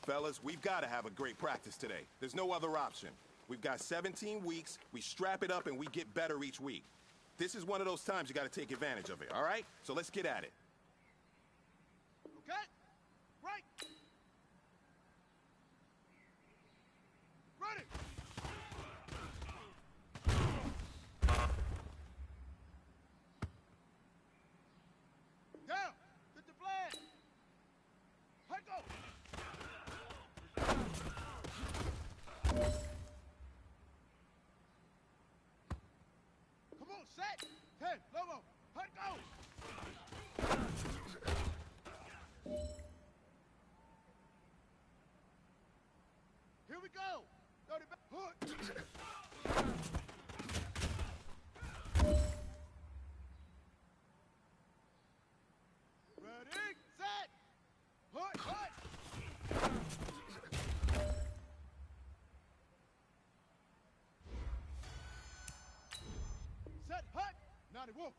Fellas, we've got to have a great practice today. There's no other option. We've got 17 weeks, we strap it up, and we get better each week. This is one of those times you got to take advantage of it, all right? So let's get at it. Okay? Right. Ready. Down. Get the flag. Let go. Come on, set. 10, Lobo. Let go. Here we go. 30 back. Hood. Ready, set. Hood, hood. Set, hut. Naughty wolf.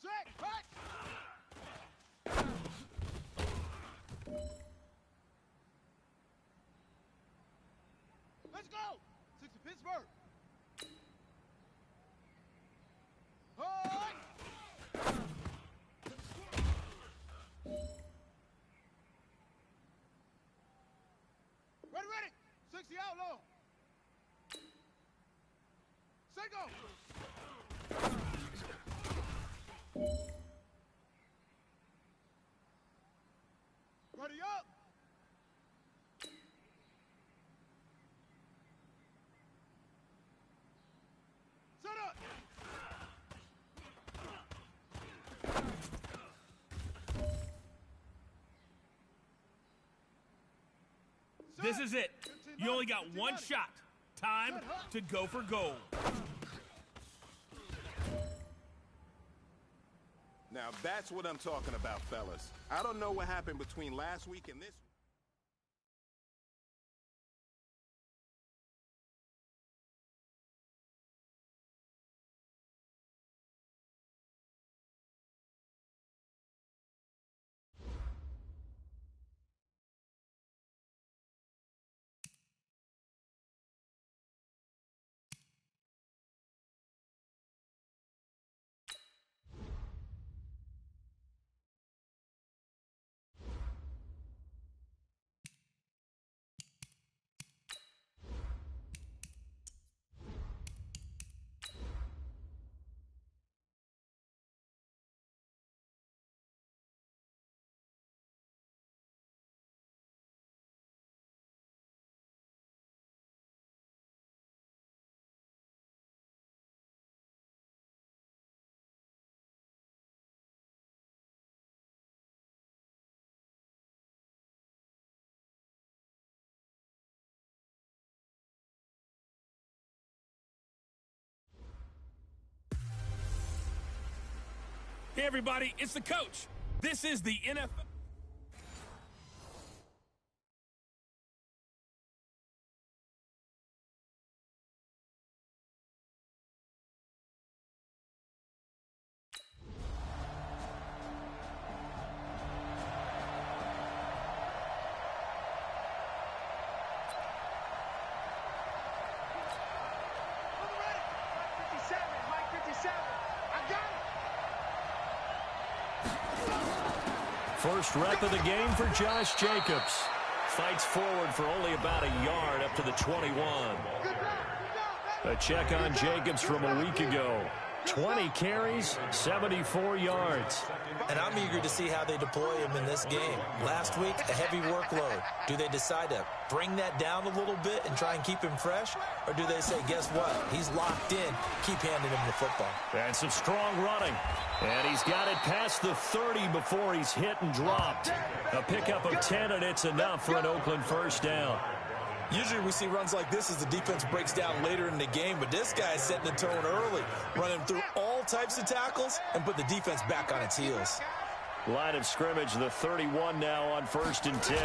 Set, hut. Let's go. 60 Pittsburgh. Hut. Ready, ready. 60 outlaw. Say go. Ready up. Set up. This is it. You only got one shot. Time to go for gold. Now that's what I'm talking about, fellas. I don't know what happened between last week and this week. Hey, everybody, it's the coach. This is the NFL. First rep of the game for Josh Jacobs. Fights forward for only about a yard up to the 21. A check on Jacobs from a week ago. 20 carries, 74 yards. And I'm eager to see how they deploy him in this game. Last week, a heavy workload. Do they decide to bring that down a little bit and try and keep him fresh? Or do they say, guess what? He's locked in. Keep handing him the football. And some strong running. And he's got it past the 30 before he's hit and dropped. A pickup of 10, and it's enough for an Oakland first down. Usually we see runs like this as the defense breaks down later in the game, but this guy is setting the tone early, running through all types of tackles and put the defense back on its heels. Line of scrimmage, the 31 now on 1st and 10.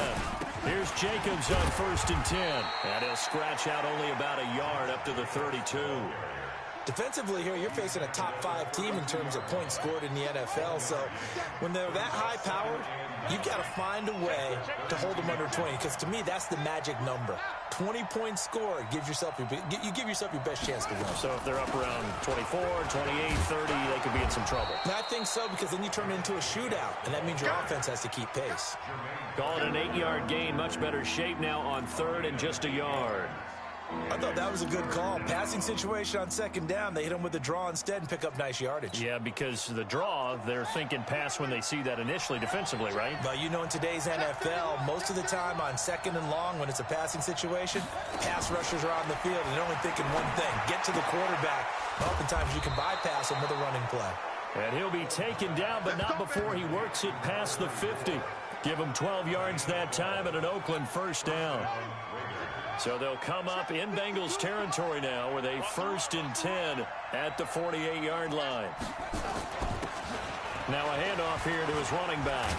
Here's Jacobs on 1st and 10. And he'll scratch out only about a yard up to the 32. Defensively here, you're facing a top 5 team in terms of points scored in the NFL. So when they're that high-powered, you've got to find a way to hold them under 20, because to me, that's the magic number. 20 points scored, you give yourself your best chance to win. So if they're up around 24, 28, 30, they could be in some trouble. And I think so, because then you turn it into a shootout, and that means your offense has to keep pace. Call it an 8-yard gain. Much better shape now on 3rd and just a yard. I thought that was a good call. Passing situation on 2nd down. They hit him with a draw instead and pick up nice yardage. Yeah, because the draw, they're thinking pass when they see that initially defensively, right? But you know, in today's NFL, most of the time on 2nd and long, when it's a passing situation, pass rushers are on the field and they're only thinking one thing: get to the quarterback. Oftentimes you can bypass him with a running play. And he'll be taken down, but not before he works it past the 50. Give him 12 yards that time and an Oakland 1st down. So they'll come up in Bengals territory now with a 1st and 10 at the 48-yard line. Now a handoff here to his running back.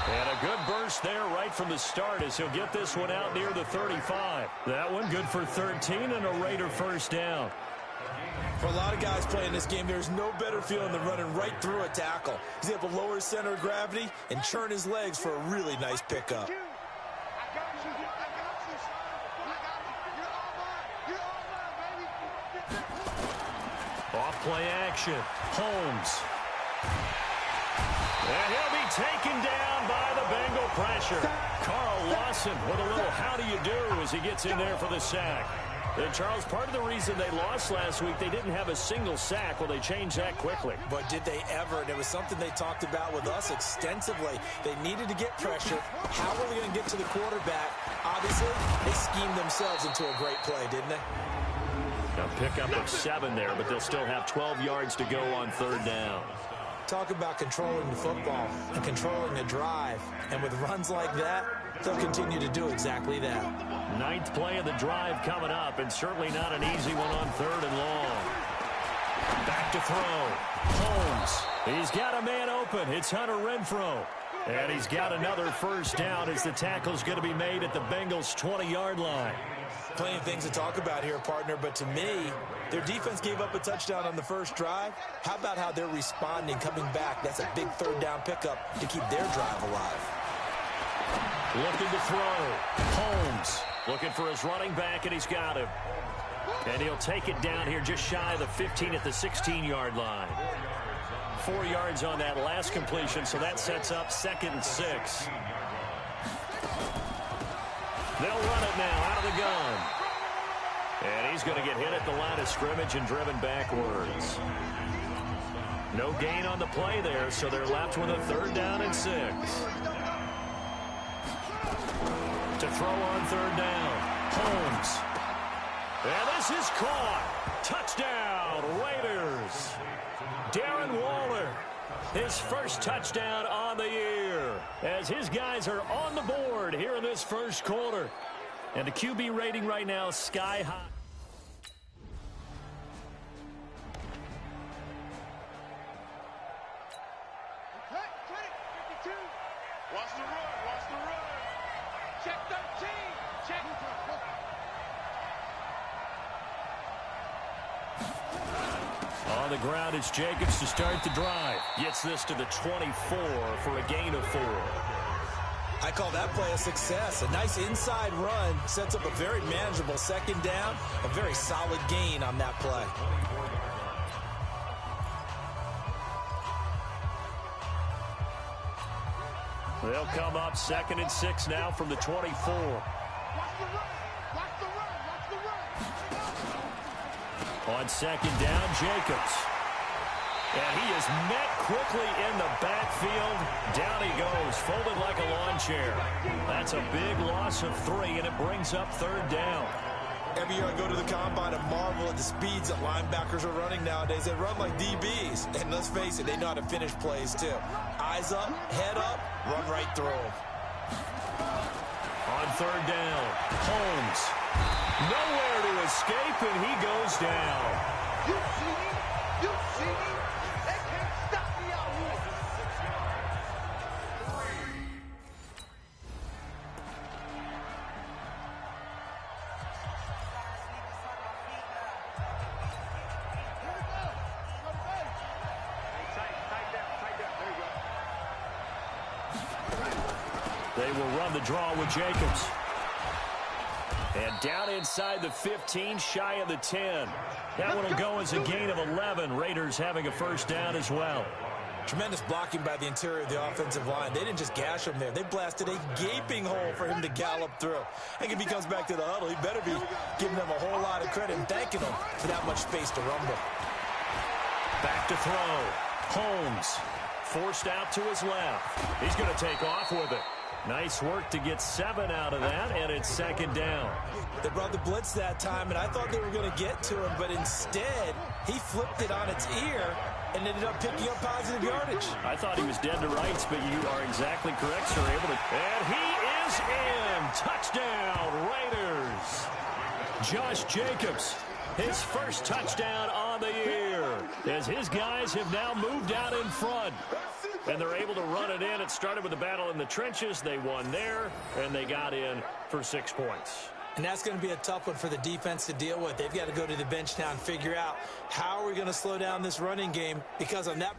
And a good burst there right from the start as he'll get this one out near the 35. That one good for 13 and a Raider 1st down. For a lot of guys playing this game, there's no better feeling than running right through a tackle. He's able to lower his center of gravity and churn his legs for a really nice pickup. Off-play action. Holmes. And he'll be taken down by the Bengal pressure. Carl Lawson with a little how do you do as he gets in there for the sack. And Charles, part of the reason they lost last week, they didn't have a single sack. Well, they changed that quickly. But did they ever? And it was something they talked about with us extensively. They needed to get pressure. How were they going to get to the quarterback? Obviously, they schemed themselves into a great play, didn't they? Now pick up of 7 there, but they'll still have 12 yards to go on 3rd down. Talk about controlling the football and controlling the drive. And with runs like that, they'll continue to do exactly that. 9th play of the drive coming up, and certainly not an easy one on 3rd and long. Back to throw. Holmes. He's got a man open. It's Hunter Renfrow. And he's got another 1st down as the tackle's going to be made at the Bengals' 20-yard line. Plenty of things to talk about here, partner, but to me, their defense gave up a touchdown on the first drive. How about how they're responding, coming back? That's a big 3rd down pickup to keep their drive alive. Looking to throw. Holmes looking for his running back, and he's got him. And he'll take it down here just shy of the 15 at the 16-yard line. 4 yards on that last completion, so that sets up 2nd and 6. They'll run it now out of the gun. And he's going to get hit at the line of scrimmage and driven backwards. No gain on the play there, so they're left with a 3rd down and 6. To throw on 3rd down. Holmes. And this is caught. Touchdown, Raiders. Darren Waller, his 1st touchdown on the year, as his guys are on the board here in this 1st quarter. And the QB rating right now, sky high. Watch the run. Check 13. Check. On the ground, it's Jacobs to start the drive. Gets this to the 24 for a gain of 4. I call that play a success. A nice inside run sets up a very manageable 2nd down. A very solid gain on that play. They'll come up 2nd and 6 now from the 24. Watch the run. On 2nd down, Jacobs. And he is met quickly in the backfield. Down he goes, folded like a lawn chair. That's a big loss of 3, and it brings up 3rd down. Every year I go to the combine and marvel at the speeds that linebackers are running nowadays. They run like DBs. And let's face it, they know how to finish plays too. Eyes up, head up, run right through them. On 3rd down, Holmes. Nowhere to escape, and he goes down. You see me? They can't stop me out here. They will run the draw with Jacobs. And down inside the 15, shy of the 10. That one will go as a gain of 11. Raiders having a first down as well. Tremendous blocking by the interior of the offensive line. They didn't just gash him there. They blasted a gaping hole for him to gallop through. I think if he comes back to the huddle, he better be giving them a whole lot of credit and thanking them for that much space to rumble. Back to throw. Holmes forced out to his left. He's going to take off with it. Nice work to get 7 out of that, and it's second down. They brought the blitz that time, and I thought they were going to get to him, but instead, he flipped it on its ear and ended up picking up positive yardage. I thought he was dead to rights, but you are exactly correct, sir. And he is in. Touchdown, Raiders. Josh Jacobs, his first touchdown on the year, as his guys have now moved out in front. And they're able to run it in. It started with a battle in the trenches. They won there, and they got in for 6 points. And that's going to be a tough one for the defense to deal with. They've got to go to the bench now and figure out how are we going to slow down this running game, because on that...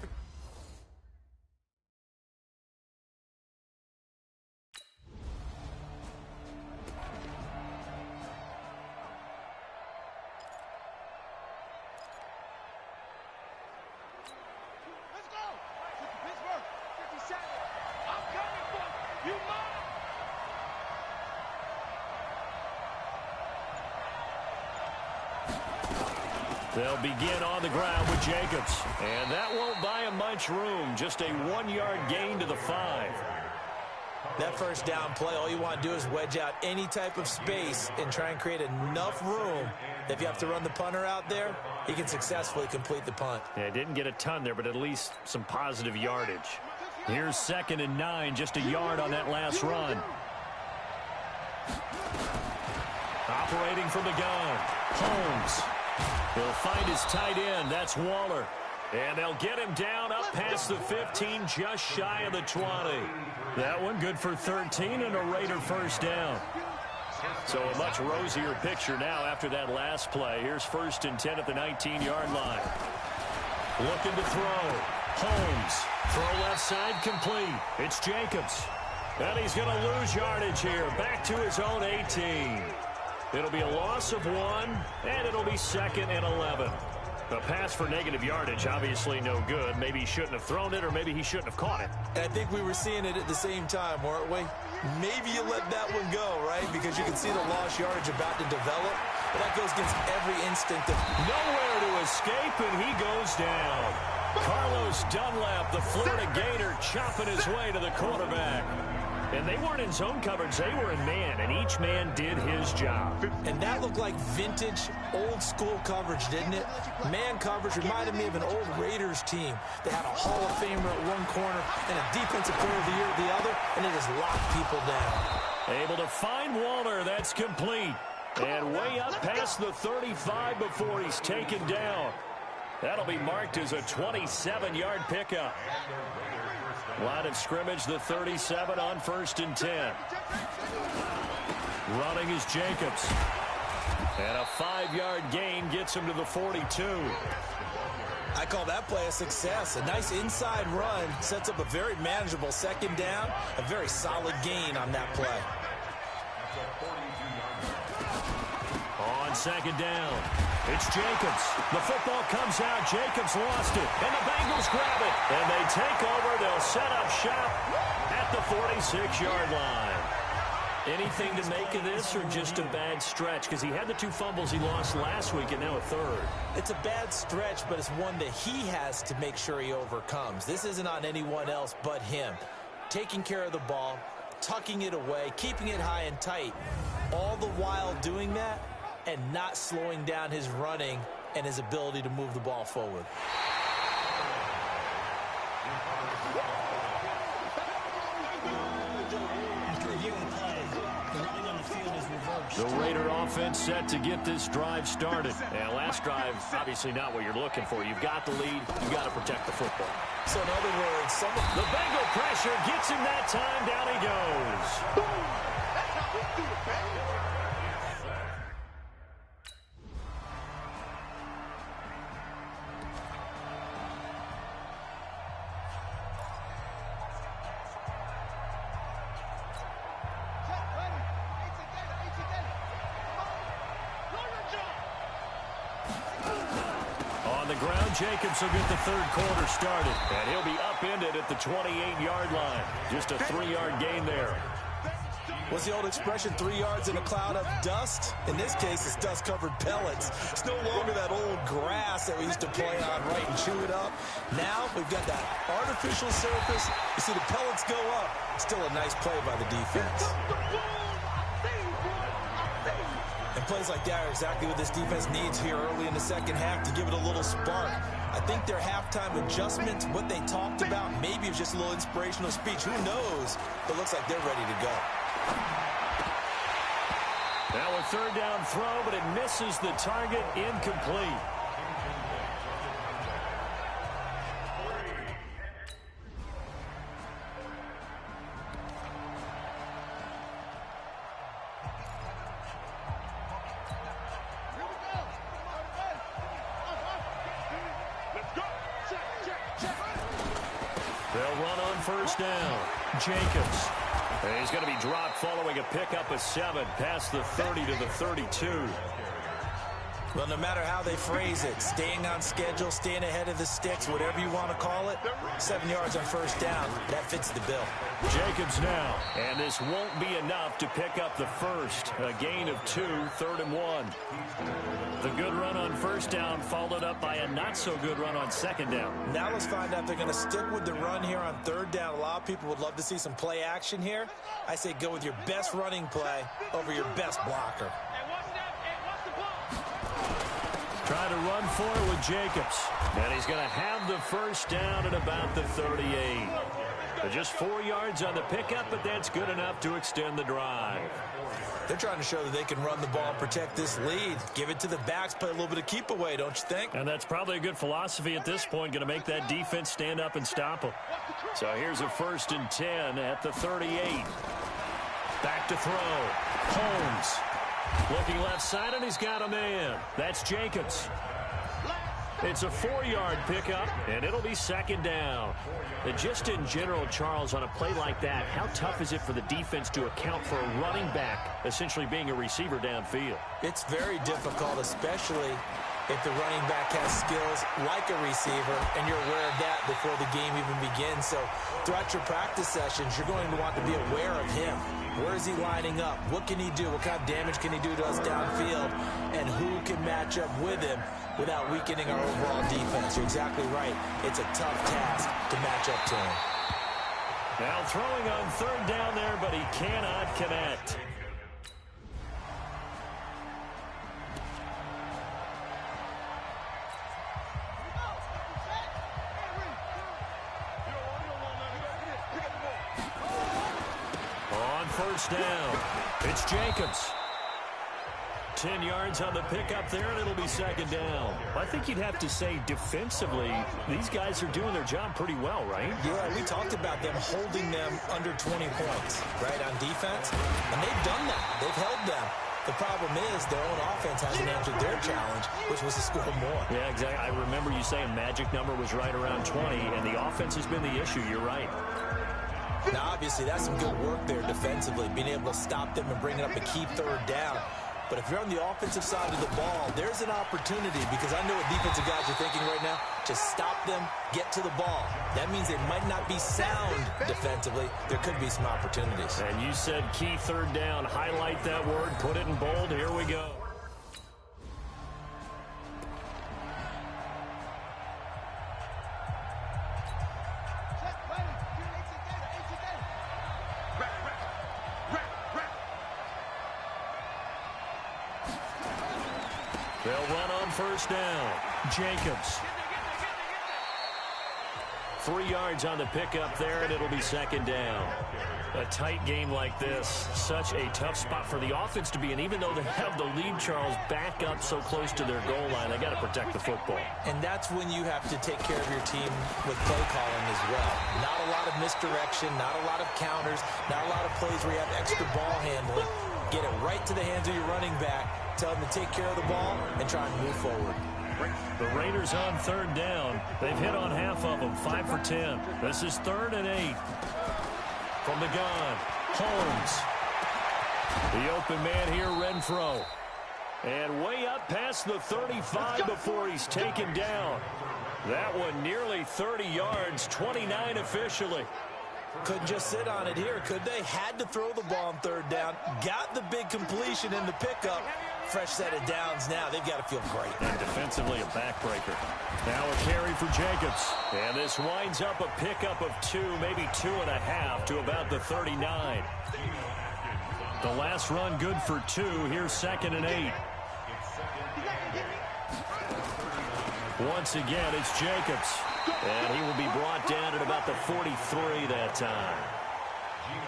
They'll begin on the ground with Jacobs. And that won't buy him much room. Just a 1-yard gain to the 5. That first down play, all you want to do is wedge out any type of space and try and create enough room that if you have to run the punter out there, he can successfully complete the punt. Yeah, didn't get a ton there, but at least some positive yardage. Here's 2nd and 9, just a yard on that last run. Operating from the gun, Holmes. He'll find his tight end. That's Waller. And they'll get him down up past the 15, just shy of the 20. That one good for 13 and a Raider first down. So a much rosier picture now after that last play. Here's 1st and 10 at the 19-yard line. Looking to throw. Holmes. Throw left side complete. It's Jacobs. And he's going to lose yardage here. Back to his own 18. It'll be a loss of 1, and it'll be 2nd and 11. The pass for negative yardage, obviously no good. Maybe he shouldn't have thrown it, or maybe he shouldn't have caught it. And I think we were seeing it at the same time, weren't we? Maybe you let that one go, right? Because you can see the lost yardage about to develop. But that goes against every instinct of nowhere to escape, and he goes down. Carlos Dunlap, the Florida Gator, chopping his way to the quarterback. And they weren't in zone coverage. They were in man, and each man did his job. And that looked like vintage, old-school coverage, didn't it? Man coverage reminded me of an old Raiders team. They had a Hall of Famer at one corner and a Defensive Player of the Year at the other, and they just locked people down. Able to find Waller. That's complete. And way up past the 35 before he's taken down. That'll be marked as a 27-yard pickup. Line of scrimmage, the 37 on 1st and 10. Running is Jacobs. And a 5-yard gain gets him to the 42. I call that play a success. A nice inside run sets up a very manageable 2nd down. A very solid gain on that play. On 2nd down, it's Jacobs. The football comes out. Jacobs lost it. And the Bengals grab it. And they take over. They'll set up shop at the 46-yard line. Anything to make of this, or just a bad stretch? Because he had the 2 fumbles he lost last week and now a 3rd. It's a bad stretch, but it's one that he has to make sure he overcomes. This isn't on anyone else but him. Taking care of the ball, tucking it away, keeping it high and tight, all the while doing that and not slowing down his running and his ability to move the ball forward. The Raider offense set to get this drive started. And last drive, obviously not what you're looking for. You've got the lead. You've got to protect the football. So in other words, the Bengal pressure gets him that time. Down he goes. That's how we do it, baby. the ground. Jacobs will get the third quarter started. And he'll be upended at the 28-yard line. Just a 3-yard gain there. What's the old expression, 3 yards in a cloud of dust? In this case, it's dust-covered pellets. It's no longer that old grass that we used to play on, right, and chew it up. Now we've got that artificial surface. You see the pellets go up. Still a nice play by the defense. And plays like that are exactly what this defense needs here early in the second half to give it a little spark. I think their halftime adjustment, what they talked about, maybe it was just a little inspirational speech. Who knows? But it looks like they're ready to go. Now a third down throw, but it misses the target, incomplete. They'll run on first down. Jacobs. He's going to be dropped following a pickup of 7 past the 30 to the 32. Well, no matter how they phrase it, staying on schedule, staying ahead of the sticks, whatever you want to call it, 7 yards on first down, that fits the bill. Jacobs now, and this won't be enough to pick up the first. A gain of 2, 3rd and 1. The good run on first down followed up by a not-so-good run on second down. Now let's find out if they're going to stick with the run here on third down. A lot of people would love to see some play action here. I say go with your best running play over your best blocker. Try to run for it with Jacobs. And he's going to have the first down at about the 38. Just 4 yards on the pickup, but that's good enough to extend the drive. They're trying to show that they can run the ball and protect this lead. Give it to the backs, play a little bit of keep away, don't you think? And that's probably a good philosophy at this point, going to make that defense stand up and stop them. So here's a 1st and 10 at the 38. Back to throw. Holmes. Looking left side, and he's got a man. That's Jacobs. It's a 4-yard pickup, and it'll be second down. And just in general, Charles, on a play like that, how tough is it for the defense to account for a running back essentially being a receiver downfield? It's very difficult, especially if the running back has skills like a receiver, and you're aware of that before the game even begins. So throughout your practice sessions, you're going to want to be aware of him. Where is he lining up? What can he do? What kind of damage can he do to us downfield? And who can match up with him without weakening our overall defense? You're exactly right. It's a tough task to match up to him. Now throwing on third down there, but he cannot connect. First down. It's Jacobs. 10 yards on the pickup there, and it'll be second down. I think you'd have to say defensively, these guys are doing their job pretty well, right? Yeah, we talked about them holding them under 20 points, right, on defense. And they've done that. They've held them. The problem is their own offense hasn't answered their challenge, which was to score more. Yeah, exactly. I remember you saying magic number was right around 20, and the offense has been the issue. You're right. Now, obviously, that's some good work there defensively, being able to stop them and bring up a key third down. But if you're on the offensive side of the ball, there's an opportunity, because I know what defensive guys are thinking right now. Just stop them, get to the ball. That means they might not be sound defensively. There could be some opportunities. And you said key third down. Highlight that word, put it in bold. Here we go. They'll run on first down. Jacobs. 3 yards on the pickup there, and it'll be second down. A tight game like this, such a tough spot for the offense to be in. Even though they have the lead, Charles, back up so close to their goal line, they got to protect the football. And that's when you have to take care of your team with play calling as well. Not a lot of misdirection, not a lot of counters, not a lot of plays where you have extra ball handling. Get it right to the hands of your running back. Tell them to take care of the ball and try and move forward. The Raiders on third down. They've hit on half of them, 5 for 10. This is 3rd and 8. From the gun, Holmes. The open man here, Renfro. And way up past the 35 before he's taken down. That one nearly 30 yards, 29 officially. Couldn't just sit on it here, could they? Had to throw the ball on third down. Got the big completion in the pickup. Fresh set of downs now. They've got to feel great. And defensively, a backbreaker. Now a carry for Jacobs. And this winds up a pickup of 2, maybe 2.5 to about the 39. The last run good for 2. Here's 2nd and 8. Once again, it's Jacobs. And he will be brought down at about the 43 that time.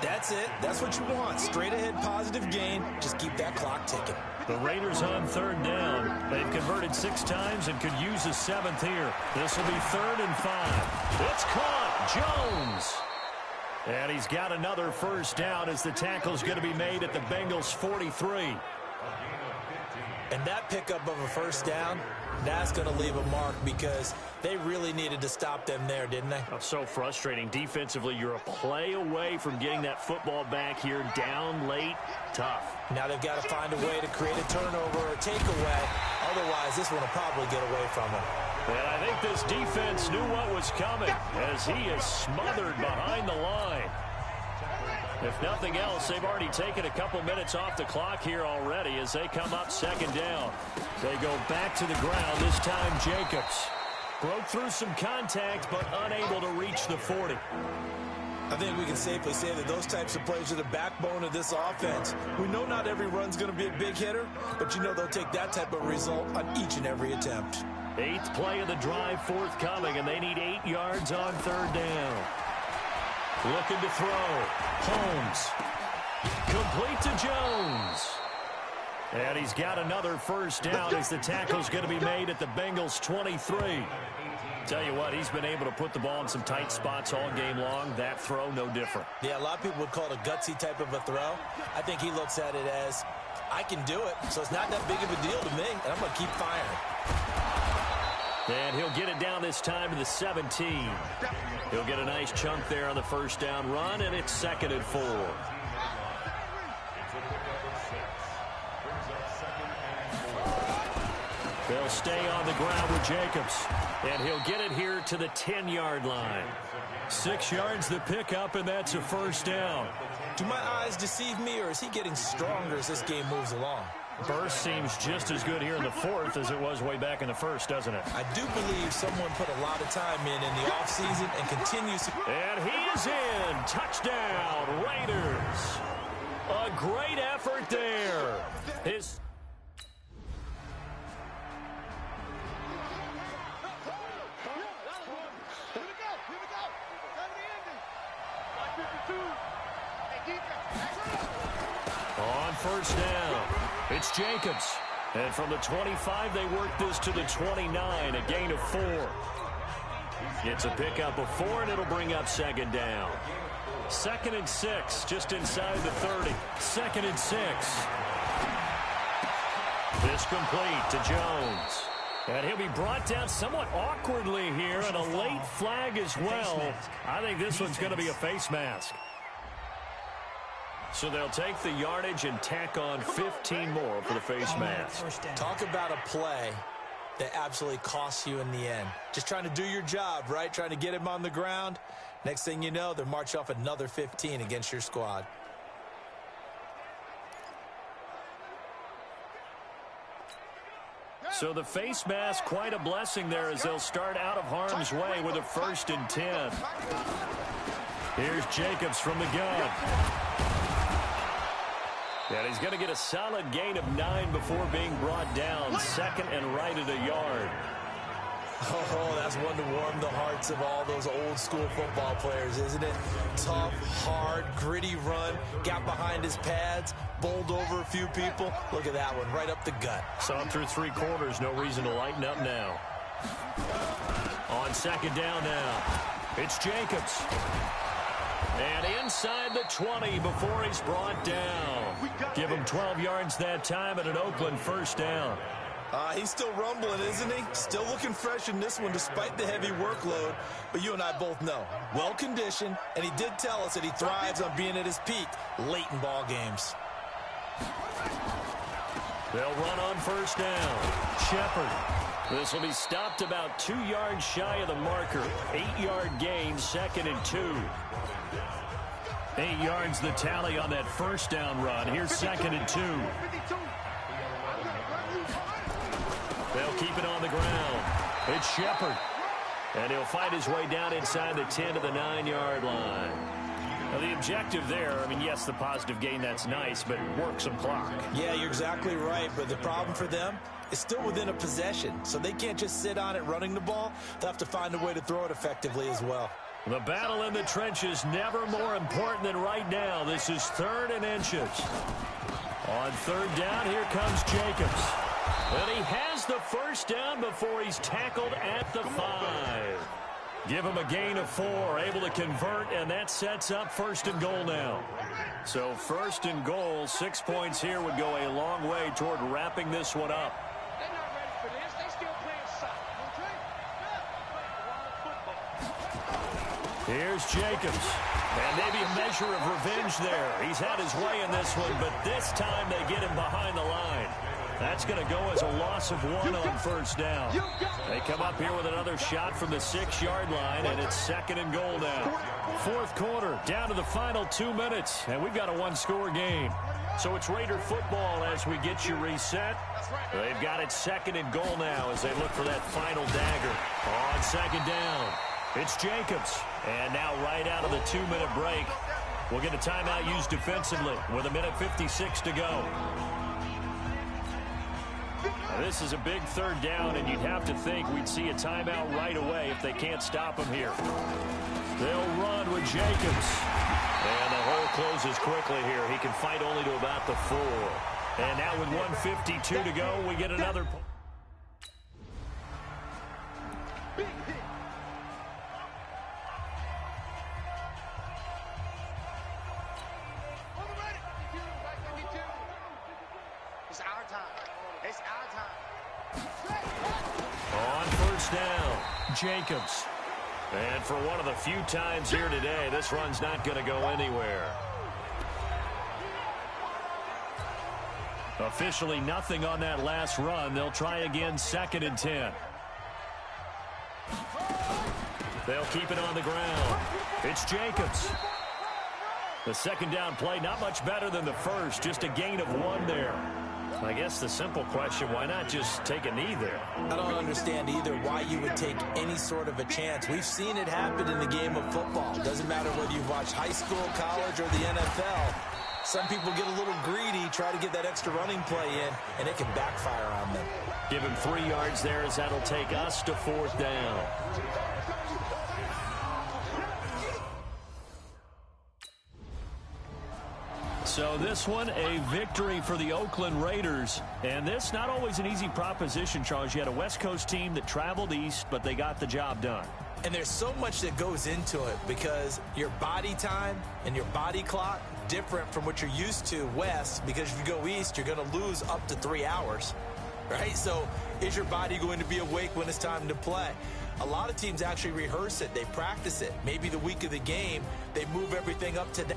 That's it. That's what you want. Straight ahead positive gain. Just keep that clock ticking. The Raiders on 3rd down. They've converted 6 times and could use a 7th here. This will be 3rd and 5. It's caught. Jones. And he's got another first down as the tackle's going to be made at the Bengals 43. And that pickup of a first down, that's going to leave a mark because they really needed to stop them there, didn't they? Oh, so frustrating. Defensively, you're a play away from getting that football back here down late. Tough. Now they've got to find a way to create a turnover or a takeaway. Otherwise, this one will probably get away from them. And I think this defense knew what was coming as he is smothered behind the line. If nothing else, they've already taken a couple minutes off the clock here already as they come up 2nd down. They go back to the ground, this time Jacobs. Broke through some contact, but unable to reach the 40. I think we can safely say that those types of plays are the backbone of this offense. We know not every run's going to be a big hitter, but you know they'll take that type of result on each and every attempt. 8th play of the drive forthcoming, and they need 8 yards on 3rd down. Looking to throw. Holmes. Complete to Jones. And he's got another first down as the tackle's going to be made at the Bengals 23. Tell you what, he's been able to put the ball in some tight spots all game long. That throw, no different. Yeah, a lot of people would call it a gutsy type of a throw. I think he looks at it as, I can do it, so it's not that big of a deal to me, and I'm going to keep firing. And he'll get it down this time to the 17. He'll get a nice chunk there on the first down run, and it's 2nd and 4. They'll stay on the ground with Jacobs, and he'll get it here to the 10-yard line. 6 yards the pickup, and that's a first down. Do my eyes deceive me, or is he getting stronger as this game moves along? Burst seems just as good here in the 4th as it was way back in the 1st, doesn't it? I do believe someone put a lot of time in the offseason and continues to... And he is in. Touchdown, Raiders. A great effort there. His... On first down, it's Jacobs. And from the 25, they work this to the 29, a gain of 4. It's a pickup of 4, and it'll bring up 2nd down. 2nd and 6, just inside the 30. 2nd and 6. This complete to Jones. And he'll be brought down somewhat awkwardly here, and a late flag as well. I think this one's going to be a face mask. So they'll take the yardage and tack on 15 more for the face mask. Talk about a play that absolutely costs you in the end. Just trying to do your job, right? Trying to get him on the ground. Next thing you know, they're marching off another 15 against your squad. So the face mask, quite a blessing there as they'll start out of harm's way with a 1st and 10. Here's Jacobs from the gun. And he's going to get a solid gain of 9 before being brought down. 2nd and right at a yard. Oh, that's one to warm the hearts of all those old school football players, isn't it? Tough, hard, gritty run. Got behind his pads, bowled over a few people. Look at that one, right up the gut. Saw him through 3 quarters. No reason to lighten up now. On 2nd down now, it's Jacobs. And inside the 20 before he's brought down. Give him 12 yards that time and an Oakland first down. He's still rumbling, isn't he? Still looking fresh in this one despite the heavy workload. But you and I both know, well-conditioned, and he did tell us that he thrives on being at his peak late in ball games. They'll run on first down. Shepard. This will be stopped about 2 yards shy of the marker. 8-yard gain, 2nd and 2. 8 yards the tally on that first down run. Here's 2nd and 2. They'll keep it on the ground. It's Shepard. And he'll find his way down inside the 10 to the 9-yard line. Now, the objective there, I mean, yes, the positive gain, that's nice, but work some clock. Yeah, you're exactly right, but the problem for them is still within a possession, so they can't just sit on it running the ball. They'll have to find a way to throw it effectively as well. The battle in the trenches never more important than right now. This is 3rd and inches. On 3rd down, here comes Jacobs. And he has the first down before he's tackled at the 5. Give him a gain of 4, able to convert, and that sets up 1st and goal now. So 1st and goal, 6 points here would go a long way toward wrapping this one up. They're not ready for this. They still playing soccer. Here's Jacobs. And maybe a measure of revenge there. He's had his way in this one, but this time they get him behind the line. That's going to go as a loss of 1 on 1st down. They come up here with another shot from the 6-yard line, and it's 2nd and goal now. 4th quarter, down to the final 2 minutes, and we've got a 1-score game. So it's Raider football as we get you reset. They've got it 2nd and goal now as they look for that final dagger. On 2nd down, it's Jacobs. And now right out of the 2-minute break, we'll get a timeout used defensively with 1:56 to go. This is a big 3rd down, and you'd have to think we'd see a timeout right away if they can't stop him here. They'll run with Jacobs. And the hole closes quickly here. He can fight only to about the 4. And now with 1:52 to go, we get another. It's our time. It's our time. On 1st down, Jacobs. And for one of the few times here today, this run's not going to go anywhere. Officially nothing on that last run. They'll try again 2nd and 10. They'll keep it on the ground. It's Jacobs. The 2nd down play, not much better than the first, just a gain of 1 there. I guess the simple question, why not just take a knee there? I don't understand either why you would take any sort of a chance. We've seen it happen in the game of football. Doesn't matter whether you've watched high school, college, or the NFL. Some people get a little greedy, try to get that extra running play in, and it can backfire on them. Give him 3 yards there as that'll take us to 4th down. So this one, a victory for the Oakland Raiders. And this, not always an easy proposition, Charles. You had a West Coast team that traveled east, but they got the job done. And there's so much that goes into it because your body time and your body clock different from what you're used to west, because if you go east, you're going to lose up to 3 hours, right? So is your body going to be awake when it's time to play? A lot of teams actually rehearse it. They practice it. Maybe the week of the game, they move everything up to that.